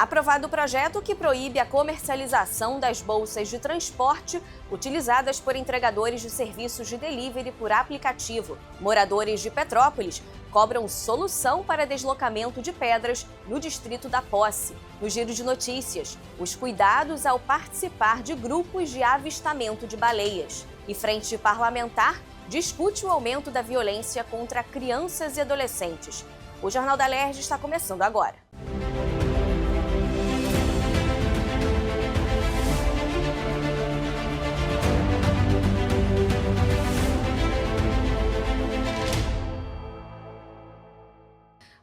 Aprovado o projeto que proíbe a comercialização das bolsas de transporte utilizadas por entregadores de serviços de delivery por aplicativo. Moradores de Petrópolis cobram solução para deslocamento de pedras no distrito da Posse. No Giro de Notícias, os cuidados ao participar de grupos de avistamento de baleias. E Frente Parlamentar discute o aumento da violência contra crianças e adolescentes. O Jornal da Alerj está começando agora.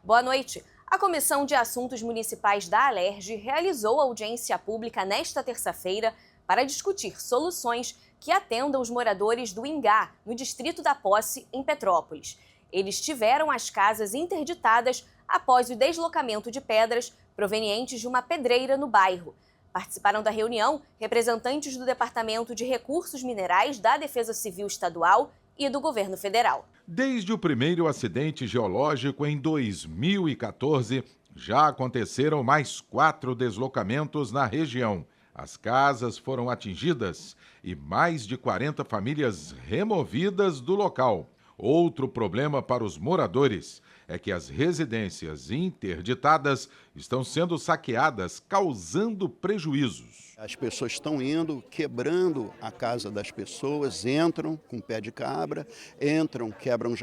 Boa noite. A Comissão de Assuntos Municipais da Alerj realizou audiência pública nesta terça-feira para discutir soluções que atendam os moradores do Ingá, no distrito da Posse, em Petrópolis. Eles tiveram as casas interditadas após o deslocamento de pedras provenientes de uma pedreira no bairro. Participaram da reunião representantes do Departamento de Recursos Minerais da Defesa Civil Estadual e do Governo Federal. Desde o primeiro acidente geológico em 2014, já aconteceram mais 4 deslocamentos na região. As casas foram atingidas e mais de 40 famílias removidas do local. Outro problema para os moradores é que as residências interditadas estão sendo saqueadas, causando prejuízos. As pessoas estão indo, quebrando a casa das pessoas, entram com pé de cabra, entram, quebram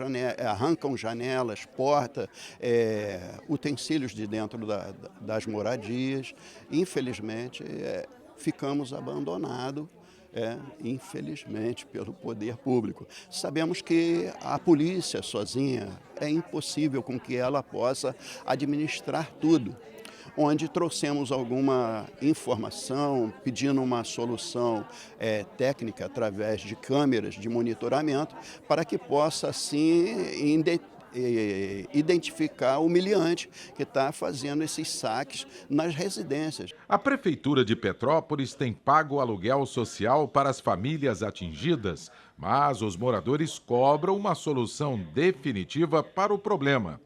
arrancam janelas, portas, utensílios de dentro das moradias. Infelizmente, ficamos abandonados. Infelizmente, pelo poder público. Sabemos que a polícia sozinha é impossível com que ela possa administrar tudo. Onde trouxemos alguma informação, pedindo uma solução técnica através de câmeras de monitoramento, para que possa, assim, identificar o humilhante que está fazendo esses saques nas residências. A Prefeitura de Petrópolis tem pago aluguel social para as famílias atingidas, mas os moradores cobram uma solução definitiva para o problema.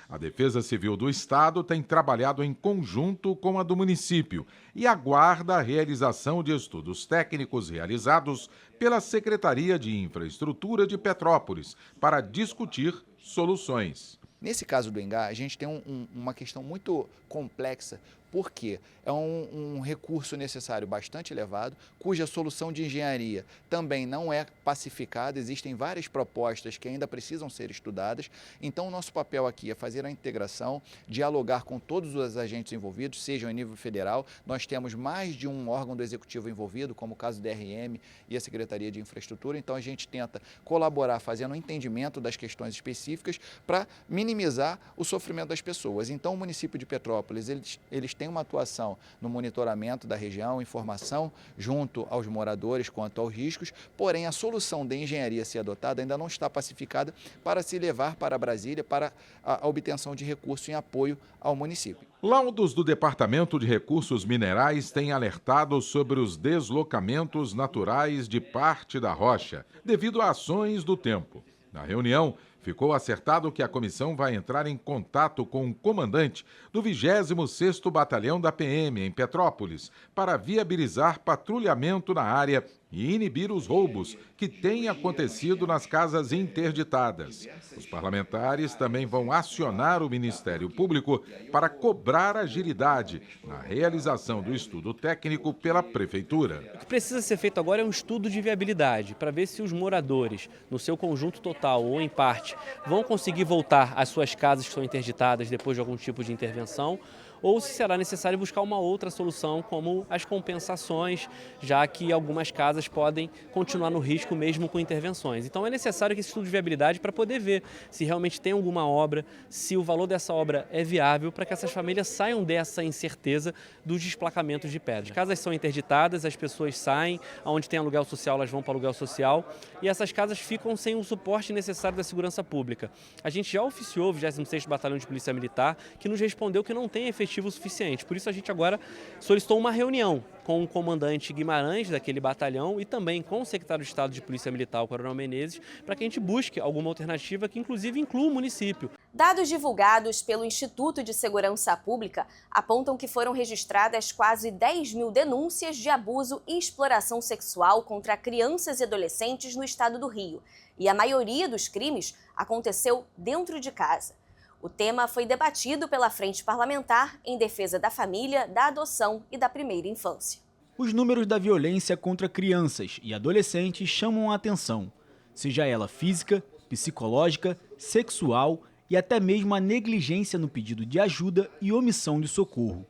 A Defesa Civil do Estado tem trabalhado em conjunto com a do município e aguarda a realização de estudos técnicos realizados pela Secretaria de Infraestrutura de Petrópolis para discutir soluções. Nesse caso do Ingá, a gente tem uma questão muito complexa, porque é um recurso necessário bastante elevado, cuja solução de engenharia também não é pacificada, existem várias propostas que ainda precisam ser estudadas. Então, o nosso papel aqui é fazer a integração, dialogar com todos os agentes envolvidos, sejam em nível federal. Nós temos mais de um órgão do Executivo envolvido, como o caso do DRM e a Secretaria de Infraestrutura. Então, a gente tenta colaborar fazendo o entendimento das questões específicas para minimizar o sofrimento das pessoas. Então, o município de Petrópolis, eles têm uma atuação no monitoramento da região, informação junto aos moradores quanto aos riscos, porém a solução de engenharia a ser adotada ainda não está pacificada para se levar para Brasília para a obtenção de recursos em apoio ao município. Laudos do Departamento de Recursos Minerais têm alertado sobre os deslocamentos naturais de parte da rocha, devido a ações do tempo. Na reunião, ficou acertado que a comissão vai entrar em contato com o comandante do 26º Batalhão da PM em Petrópolis para viabilizar patrulhamento na área e inibir os roubos que têm acontecido nas casas interditadas. Os parlamentares também vão acionar o Ministério Público para cobrar agilidade na realização do estudo técnico pela Prefeitura. O que precisa ser feito agora é um estudo de viabilidade para ver se os moradores, no seu conjunto total ou em parte, vão conseguir voltar às suas casas que estão interditadas depois de algum tipo de intervenção, ou se será necessário buscar uma outra solução, como as compensações, já que algumas casas podem continuar no risco mesmo com intervenções. Então é necessário que esse estudo de viabilidade para poder ver se realmente tem alguma obra, se o valor dessa obra é viável, para que essas famílias saiam dessa incerteza dos desplacamentos de pedras. As casas são interditadas, as pessoas saem, onde tem aluguel social elas vão para o aluguel social, e essas casas ficam sem o suporte necessário da segurança pública. A gente já oficiou o 26º Batalhão de Polícia Militar, que nos respondeu que não tem efetivo efetivo o suficiente. Por isso a gente agora solicitou uma reunião com o comandante Guimarães daquele batalhão e também com o secretário de Estado de Polícia Militar, o Coronel Menezes, para que a gente busque alguma alternativa que inclusive inclua o município. Dados divulgados pelo Instituto de Segurança Pública apontam que foram registradas quase 10 mil denúncias de abuso e exploração sexual contra crianças e adolescentes no estado do Rio. E a maioria dos crimes aconteceu dentro de casa. O tema foi debatido pela Frente Parlamentar em defesa da família, da adoção e da primeira infância. Os números da violência contra crianças e adolescentes chamam a atenção, seja ela física, psicológica, sexual e até mesmo a negligência no pedido de ajuda e omissão de socorro.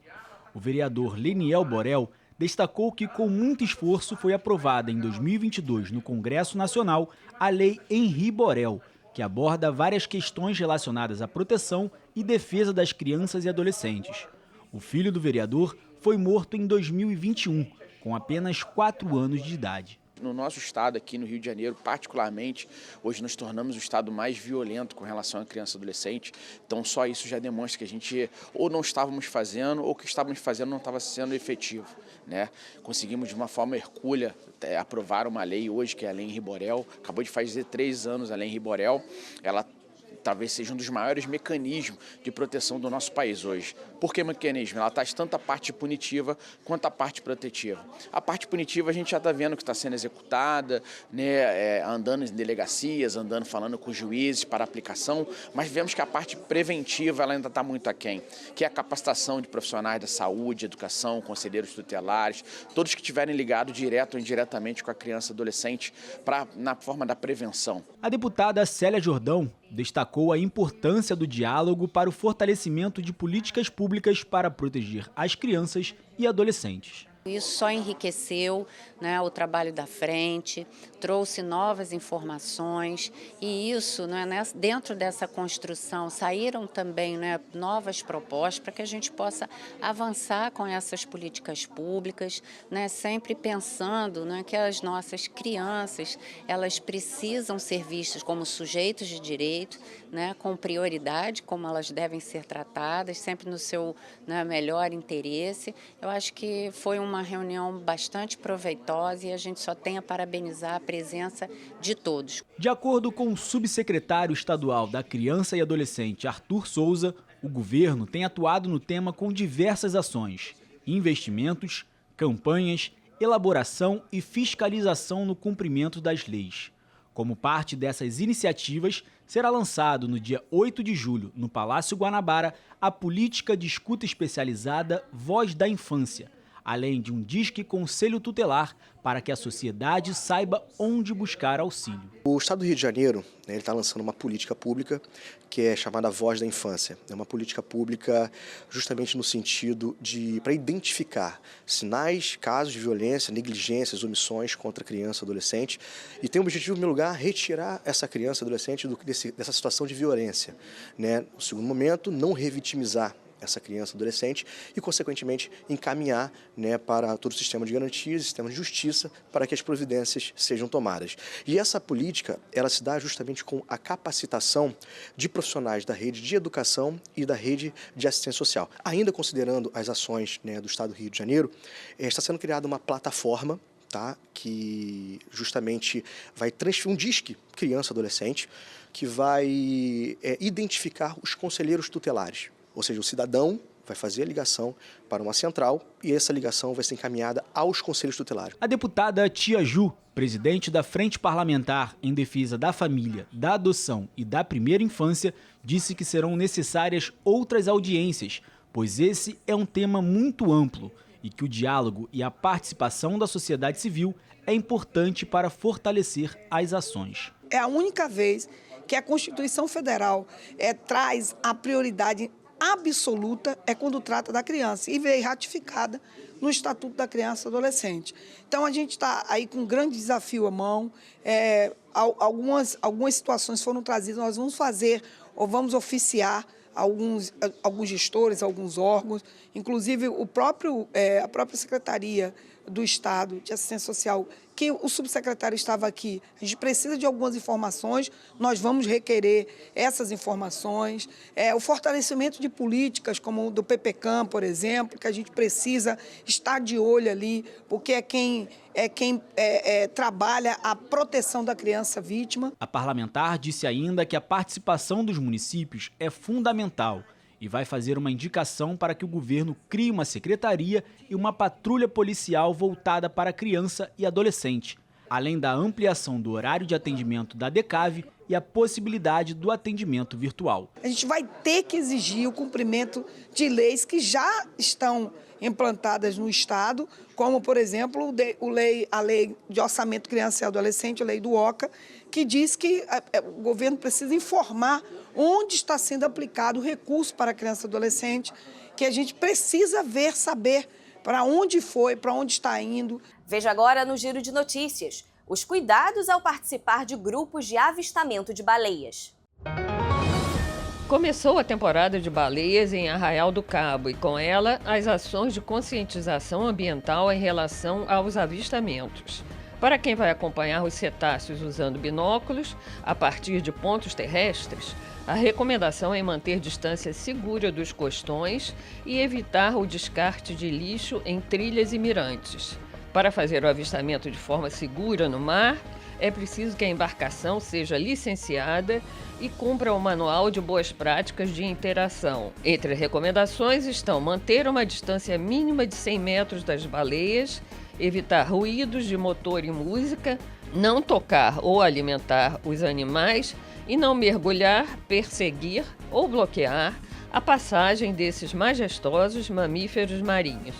O vereador Leniel Borel destacou que com muito esforço foi aprovada em 2022 no Congresso Nacional a Lei Henri Borel, que aborda várias questões relacionadas à proteção e defesa das crianças e adolescentes. O filho do vereador foi morto em 2021, com apenas 4 anos de idade. No nosso estado, aqui no Rio de Janeiro, particularmente, hoje nós tornamos o estado mais violento com relação à criança e adolescente. Então, só isso já demonstra que a gente ou não estávamos fazendo, ou o que estávamos fazendo não estava sendo efetivo, né? Conseguimos, de uma forma hercúlea, aprovar uma lei hoje, que é a Lei Henri Borel. Acabou de fazer 3 anos a Lei Henri Borel. Ela talvez seja um dos maiores mecanismos de proteção do nosso país hoje. Por que mecanismo? Ela traz tanto a parte punitiva quanto a parte protetiva. A parte punitiva a gente já está vendo que está sendo executada, né, andando em delegacias, andando falando com os juízes para aplicação, mas vemos que a parte preventiva ela ainda está muito aquém, que é a capacitação de profissionais da saúde, educação, conselheiros tutelares, todos que estiverem ligados direto ou indiretamente com a criança e adolescente na forma da prevenção. A deputada Célia Jordão destacou a importância do diálogo para o fortalecimento de políticas públicas para proteger as crianças e adolescentes. Isso só enriqueceu, né, o trabalho da frente, trouxe novas informações e isso, né, dentro dessa construção saíram também, né, novas propostas para que a gente possa avançar com essas políticas públicas, né, sempre pensando, né, que as nossas crianças elas precisam ser vistas como sujeitos de direito, né, com prioridade, como elas devem ser tratadas, sempre no seu, né, melhor interesse. Eu acho que foi uma reunião bastante proveitosa e a gente só tem a parabenizar a presença de todos. De acordo com o subsecretário estadual da Criança e Adolescente, Arthur Souza, o governo tem atuado no tema com diversas ações, investimentos, campanhas, elaboração e fiscalização no cumprimento das leis. Como parte dessas iniciativas, será lançado no dia 8 de julho, no Palácio Guanabara, a política de escuta especializada Voz da Infância, além de um disque conselho tutelar para que a sociedade saiba onde buscar auxílio. O Estado do Rio de Janeiro está lançando uma política pública que é chamada Voz da Infância. É uma política pública justamente no sentido para identificar sinais, casos de violência, negligências, omissões contra criança e adolescente e tem o objetivo, em primeiro lugar, retirar essa criança e adolescente dessa situação de violência. Né? No segundo momento, não revitimizar essa criança e adolescente e, consequentemente, encaminhar, né, para todo o sistema de garantias, sistema de justiça, para que as providências sejam tomadas. E essa política, ela se dá justamente com a capacitação de profissionais da rede de educação e da rede de assistência social. Ainda considerando as ações, né, do Estado do Rio de Janeiro, está sendo criada uma plataforma, tá, que justamente vai transferir um disque criança e adolescente, que vai identificar os conselheiros tutelares. Ou seja, o cidadão vai fazer a ligação para uma central e essa ligação vai ser encaminhada aos conselhos tutelares. A deputada Tia Ju, presidente da Frente Parlamentar em Defesa da Família, da Adoção e da Primeira Infância, disse que serão necessárias outras audiências, pois esse é um tema muito amplo e que o diálogo e a participação da sociedade civil é importante para fortalecer as ações. É a única vez que a Constituição Federal traz a prioridade absoluta quando trata da criança e veio ratificada no Estatuto da Criança e Adolescente. Então, a gente está aí com um grande desafio à mão. Algumas situações foram trazidas, nós vamos fazer ou vamos oficiar alguns gestores, alguns órgãos, inclusive a própria Secretaria do Estado de Assistência Social que o subsecretário estava aqui. A gente precisa de algumas informações, nós vamos requerer essas informações. O fortalecimento de políticas, como o do PPCAM, por exemplo, que a gente precisa estar de olho ali, porque é quem trabalha a proteção da criança vítima. A parlamentar disse ainda que a participação dos municípios é fundamental e vai fazer uma indicação para que o governo crie uma secretaria e uma patrulha policial voltada para criança e adolescente, além da ampliação do horário de atendimento da DECAV e a possibilidade do atendimento virtual. A gente vai ter que exigir o cumprimento de leis que já estão implantadas no Estado, como, por exemplo, a Lei de Orçamento Criança e Adolescente, a Lei do OCA, que diz que o governo precisa informar onde está sendo aplicado o recurso para a criança e adolescente, que a gente precisa saber para onde foi, para onde está indo. Veja agora no Giro de Notícias os cuidados ao participar de grupos de avistamento de baleias. Começou a temporada de baleias em Arraial do Cabo e, com ela, as ações de conscientização ambiental em relação aos avistamentos. Para quem vai acompanhar os cetáceos usando binóculos, a partir de pontos terrestres, a recomendação é manter distância segura dos costões e evitar o descarte de lixo em trilhas e mirantes. Para fazer o avistamento de forma segura no mar, é preciso que a embarcação seja licenciada e cumpra o manual de boas práticas de interação. Entre as recomendações estão manter uma distância mínima de 100 metros das baleias, evitar ruídos de motor e música, não tocar ou alimentar os animais e não mergulhar, perseguir ou bloquear a passagem desses majestosos mamíferos marinhos.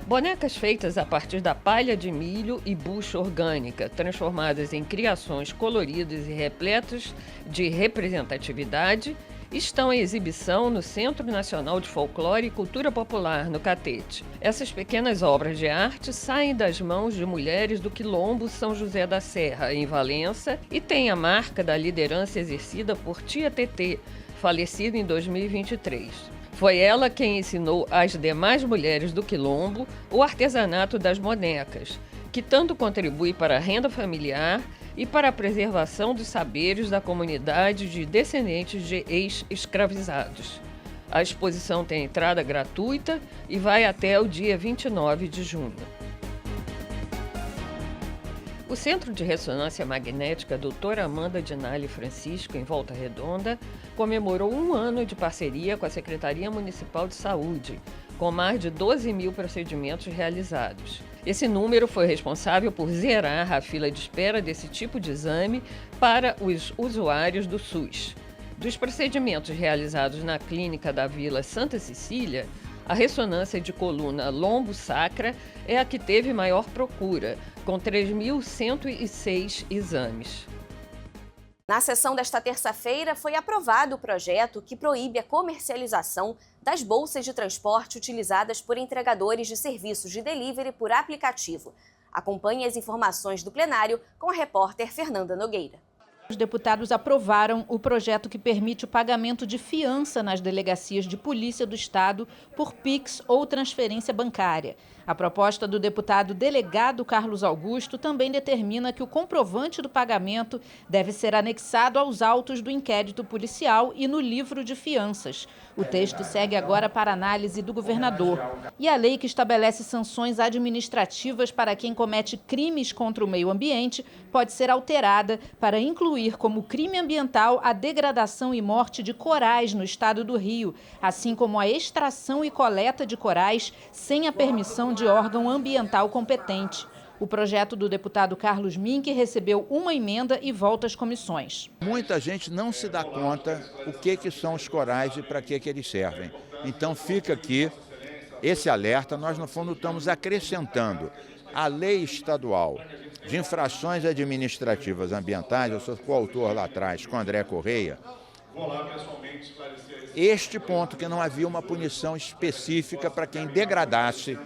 Bonecas feitas a partir da palha de milho e bucha orgânica, transformadas em criações coloridas e repletas de representatividade, estão em exibição no Centro Nacional de Folclore e Cultura Popular, no Catete. Essas pequenas obras de arte saem das mãos de mulheres do Quilombo São José da Serra, em Valença, e têm a marca da liderança exercida por Tia Tetê, falecida em 2023. Foi ela quem ensinou às demais mulheres do Quilombo o artesanato das bonecas, que tanto contribui para a renda familiar e para a preservação dos saberes da comunidade de descendentes de ex-escravizados. A exposição tem entrada gratuita e vai até o dia 29 de junho. O Centro de Ressonância Magnética Dr. Amanda Dinali Francisco, em Volta Redonda, comemorou 1 ano de parceria com a Secretaria Municipal de Saúde, com mais de 12 mil procedimentos realizados. Esse número foi responsável por zerar a fila de espera desse tipo de exame para os usuários do SUS. Dos procedimentos realizados na clínica da Vila Santa Cecília, a ressonância de coluna lombo-sacra é a que teve maior procura, com 3.106 exames. Na sessão desta terça-feira, foi aprovado o projeto que proíbe a comercialização das bolsas de transporte utilizadas por entregadores de serviços de delivery por aplicativo. Acompanhe as informações do plenário com a repórter Fernanda Nogueira. Os deputados aprovaram o projeto que permite o pagamento de fiança nas delegacias de polícia do Estado por Pix ou transferência bancária. A proposta do deputado delegado Carlos Augusto também determina que o comprovante do pagamento deve ser anexado aos autos do inquérito policial e no livro de fianças. O texto segue agora para análise do governador. E a lei que estabelece sanções administrativas para quem comete crimes contra o meio ambiente pode ser alterada para incluir como crime ambiental a degradação e morte de corais no estado do Rio, assim como a extração e coleta de corais sem a permissão de órgão ambiental competente. O projeto do deputado Carlos Mink recebeu uma emenda e volta às comissões. Muita gente não se dá conta o que são os corais e para que eles servem. Então fica aqui esse alerta. Nós, no fundo, estamos acrescentando a lei estadual de infrações administrativas ambientais. Eu sou coautor lá atrás com André Correia. Este ponto que não havia uma punição específica para quem degradasse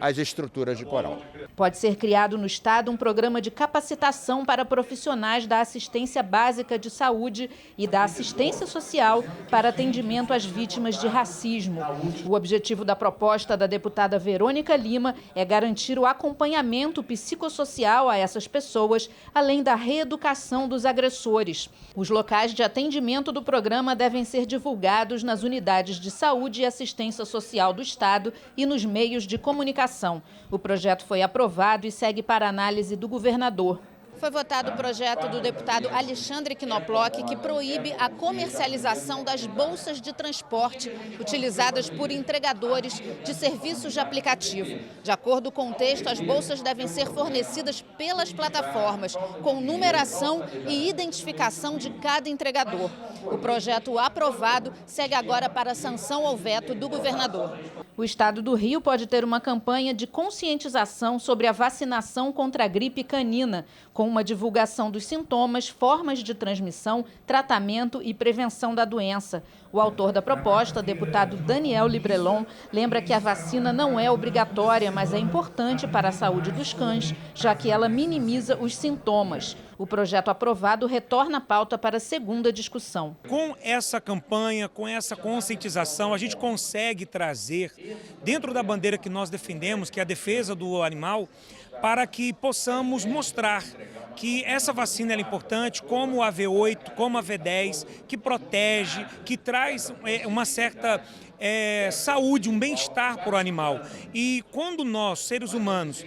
as estruturas de coral. Pode ser criado no estado um programa de capacitação para profissionais da assistência básica de saúde e da assistência social para atendimento às vítimas de racismo. O objetivo da proposta da deputada Verônica Lima é garantir o acompanhamento psicossocial a essas pessoas, além da reeducação dos agressores. Os locais de atendimento do programa devem ser divulgados nas unidades de saúde e assistência social do estado e nos meios de comunicação. O projeto foi aprovado e segue para análise do governador. Foi votado o projeto do deputado Alexandre Knoploch, que proíbe a comercialização das bolsas de transporte utilizadas por entregadores de serviços de aplicativo. De acordo com o texto, as bolsas devem ser fornecidas pelas plataformas, com numeração e identificação de cada entregador. O projeto aprovado segue agora para sanção ou veto do governador. O estado do Rio pode ter uma campanha de conscientização sobre a vacinação contra a gripe canina, com uma divulgação dos sintomas, formas de transmissão, tratamento e prevenção da doença. O autor da proposta, deputado Daniel Librelon, lembra que a vacina não é obrigatória, mas é importante para a saúde dos cães, já que ela minimiza os sintomas. O projeto aprovado retorna a pauta para a segunda discussão. Com essa campanha, com essa conscientização, a gente consegue trazer, dentro da bandeira que nós defendemos, que é a defesa do animal, para que possamos mostrar que essa vacina é importante, como a V8, como a V10, que protege, que traz uma certa saúde, um bem-estar para o animal. E quando nós, seres humanos,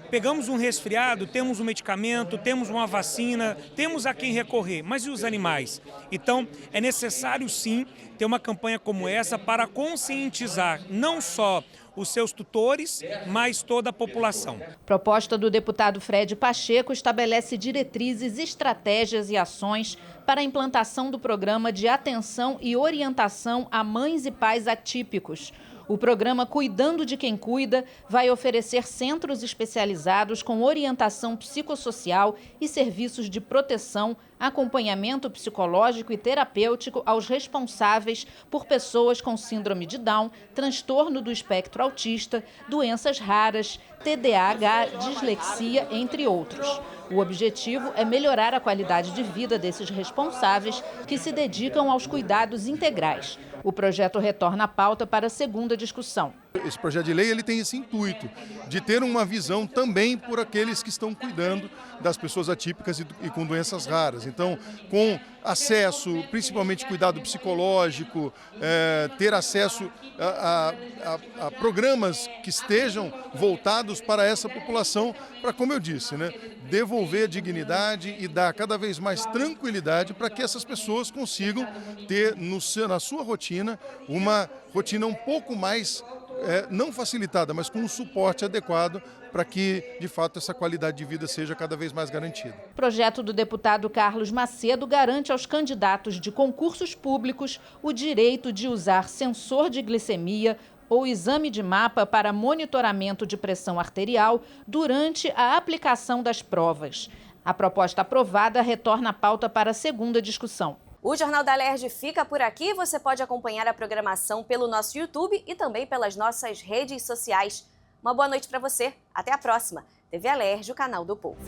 pegamos um resfriado, temos um medicamento, temos uma vacina, temos a quem recorrer, mas e os animais? Então, é necessário sim ter uma campanha como essa para conscientizar não só os seus tutores, mas toda a população. Proposta do deputado Fred Pacheco estabelece diretrizes, estratégias e ações para a implantação do programa de atenção e orientação a mães e pais atípicos. O programa Cuidando de Quem Cuida vai oferecer centros especializados com orientação psicossocial e serviços de proteção, acompanhamento psicológico e terapêutico aos responsáveis por pessoas com síndrome de Down, transtorno do espectro autista, doenças raras, TDAH, dislexia, entre outros. O objetivo é melhorar a qualidade de vida desses responsáveis que se dedicam aos cuidados integrais. O projeto retorna à pauta para a segunda discussão. Esse projeto de lei ele tem esse intuito de ter uma visão também por aqueles que estão cuidando das pessoas atípicas e com doenças raras. Então, com acesso, principalmente cuidado psicológico, ter acesso a programas que estejam voltados para essa população, para, como eu disse, devolver dignidade e dar cada vez mais tranquilidade para que essas pessoas consigam ter na sua rotina uma rotina um pouco mais não facilitada, mas com um suporte adequado para que, de fato, essa qualidade de vida seja cada vez mais garantida. O projeto do deputado Carlos Macedo garante aos candidatos de concursos públicos o direito de usar sensor de glicemia ou exame de mapa para monitoramento de pressão arterial durante a aplicação das provas. A proposta aprovada retorna à pauta para a segunda discussão. O Jornal da Alerj fica por aqui. Você pode acompanhar a programação pelo nosso YouTube e também pelas nossas redes sociais. Uma boa noite para você. Até a próxima. TV Alerj, o canal do povo.